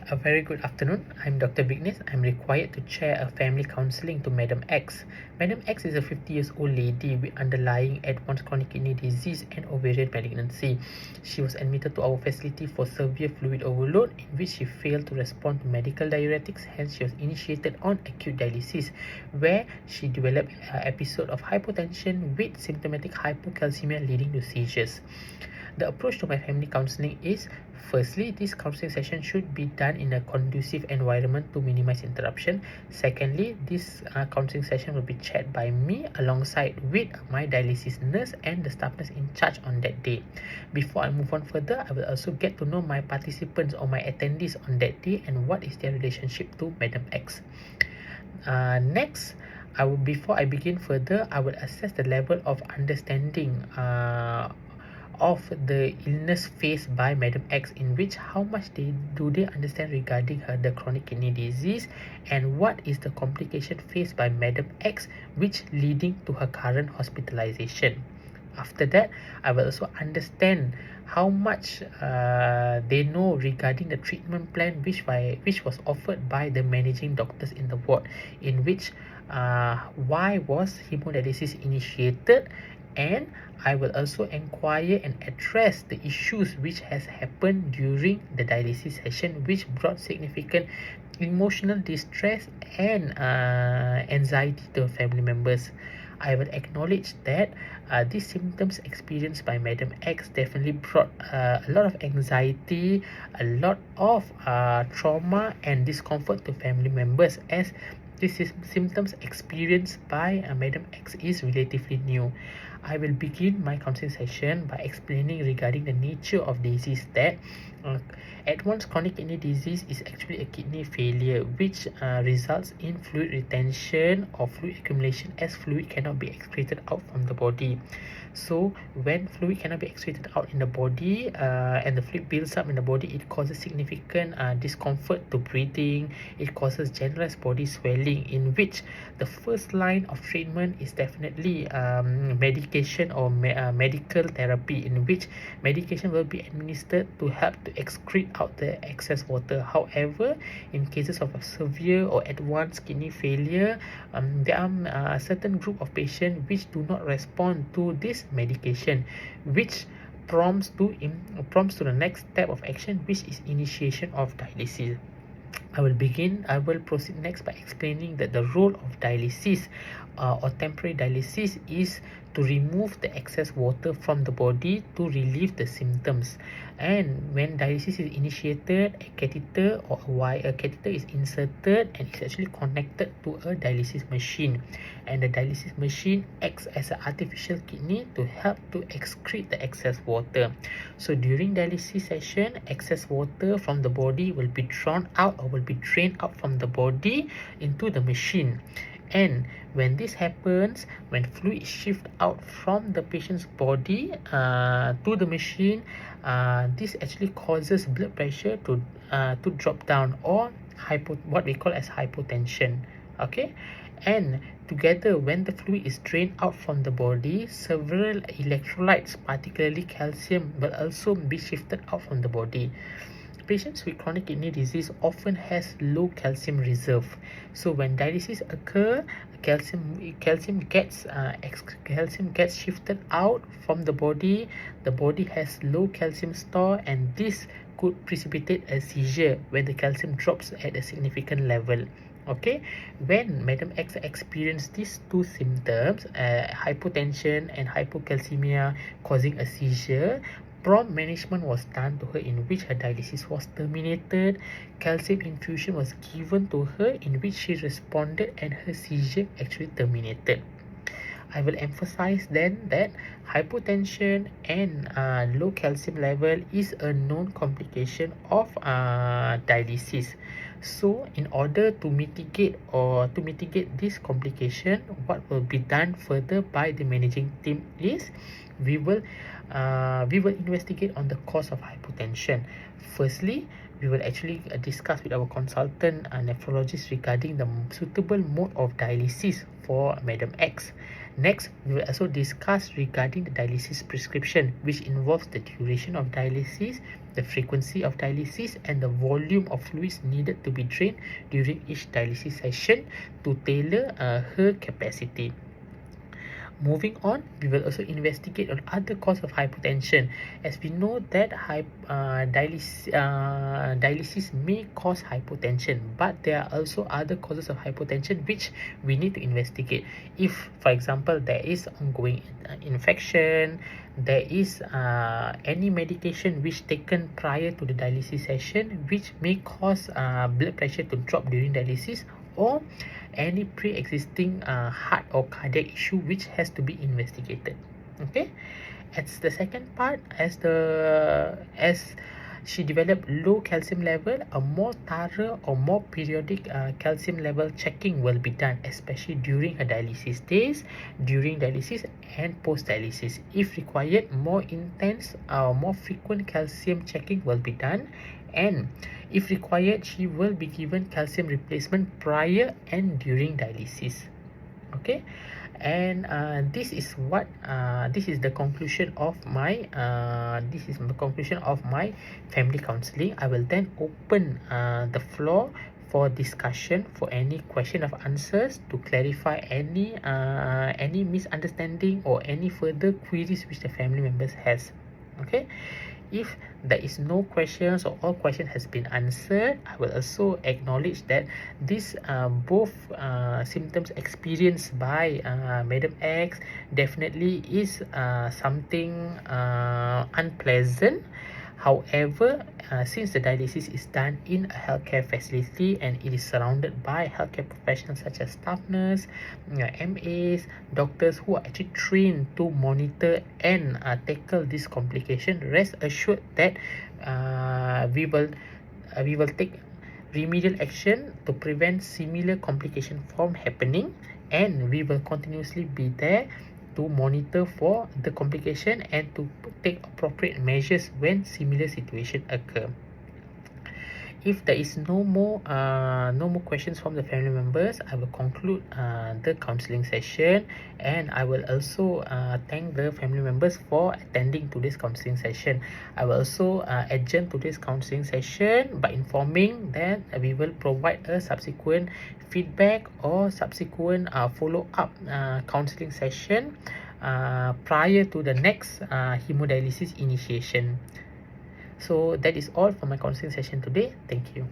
A very good afternoon. I'm Dr. Vignesh. I'm required to chair a family counselling to Madam X. Madam X is a 50 years old lady with underlying advanced chronic kidney disease and ovarian malignancy. She was admitted to our facility for severe fluid overload in which she failed to respond to medical diuretics. Hence, she was initiated on acute dialysis where she developed an episode of hypotension with symptomatic hypocalcemia leading to seizures. The approach to my family counselling is, firstly, this counselling session should be done in a conducive environment to minimize interruption. Secondly, this counselling session will be chaired by me alongside with my dialysis nurse and the staff nurse in charge on that day. Before I move on further, I will also get to know my participants or my attendees on that day and what is their relationship to Madam X. Next, before I begin further, I will assess the level of understanding of the illness faced by Madam X, in which how much do they understand regarding the chronic kidney disease, and what is the complication faced by Madam X which leading to her current hospitalization. After that, I will also understand how much they know regarding the treatment plan which was offered by the managing doctors in the ward, in which why was hemodialysis initiated, and I will also inquire and address the issues which has happened during the dialysis session which brought significant emotional distress and anxiety to family members. I will acknowledge that these symptoms experienced by Madam X definitely brought a lot of anxiety, a lot of trauma and discomfort to family members, as this is symptoms experienced by Madam X is relatively new. I will begin my counseling session by explaining regarding the nature of disease that advanced chronic kidney disease is actually a kidney failure which results in fluid retention or fluid accumulation, as fluid cannot be excreted out from the body. So when fluid cannot be excreted out in the body and the fluid builds up in the body, it causes significant discomfort to breathing. It causes generalized body swelling, in which the first line of treatment is definitely medication or medical therapy, in which medication will be administered to help to excrete out the excess water. However, in cases of a severe or advanced kidney failure, there are a certain group of patients which do not respond to this medication, which prompts to the next step of action, which is initiation of dialysis. I will proceed next by explaining that the role of dialysis or temporary dialysis is to remove the excess water from the body to relieve the symptoms. And when dialysis is initiated, a catheter or a wire catheter is inserted and is actually connected to a dialysis machine. And the dialysis machine acts as an artificial kidney to help to excrete the excess water. So during dialysis session, excess water from the body will be drawn out or will be drained out from the body into the machine. And when this happens, when fluid shift out from the patient's body to the machine, this actually causes blood pressure to drop down, or what we call as hypotension. Okay, and together, when the fluid is drained out from the body, several electrolytes, particularly calcium, will also be shifted out from the body. Patients with chronic kidney disease often has low calcium reserve. So when dialysis occur, calcium gets shifted out from the body. The body has low calcium store, and this could precipitate a seizure when the calcium drops at a significant level. Okay, when Madam X experienced these two symptoms, hypotension and hypocalcemia causing a seizure, prompt management was done to her, in which her dialysis was terminated. Calcium infusion was given to her, in which she responded, and her seizure actually terminated. I will emphasize then that hypotension and low calcium level is a known complication of dialysis. So in order to mitigate this complication, what will be done further by the managing team is we will investigate on the cause of hypotension. Firstly, we will actually discuss with our consultant nephrologist regarding the suitable mode of dialysis for Madam X. Next, we will also discuss regarding the dialysis prescription, which involves the duration of dialysis, the frequency of dialysis, and the volume of fluids needed to be drained during each dialysis session to tailor her capacity. Moving on, we will also investigate on other causes of hypotension, as we know that dialysis may cause hypotension, but there are also other causes of hypotension which we need to investigate. If, for example, there is ongoing infection, there is any medication which taken prior to the dialysis session which may cause blood pressure to drop during dialysis, or any pre-existing heart or cardiac issue which has to be investigated. Okay, as the second part, as she developed low calcium level, a more thorough or more periodic calcium level checking will be done, especially during her dialysis days, during dialysis and post dialysis. If required, more intense more frequent calcium checking will be done, and if required, she will be given calcium replacement prior and during dialysis. Okay, and this is the conclusion of my family counseling. I will then open the floor for discussion, for any question of answers, to clarify any misunderstanding or any further queries which the family members has. Okay, if there is no questions or all questions has been answered, I will also acknowledge that this both symptoms experienced by Madam X definitely is something unpleasant. However, since the dialysis is done in a healthcare facility and it is surrounded by healthcare professionals such as staff nurse, MAs, doctors who are actually trained to monitor and tackle this complication, rest assured that we will take remedial action to prevent similar complication from happening, and we will continuously be there to monitor for the complication and to take appropriate measures when similar situation occur. If there is no more questions from the family members, I will conclude the counseling session, and I will also thank the family members for attending today's counseling session. I will also adjourn today's counseling session by informing that we will provide a subsequent feedback or subsequent follow-up counseling session prior to the next hemodialysis initiation. So that is all for my counseling session today. Thank you.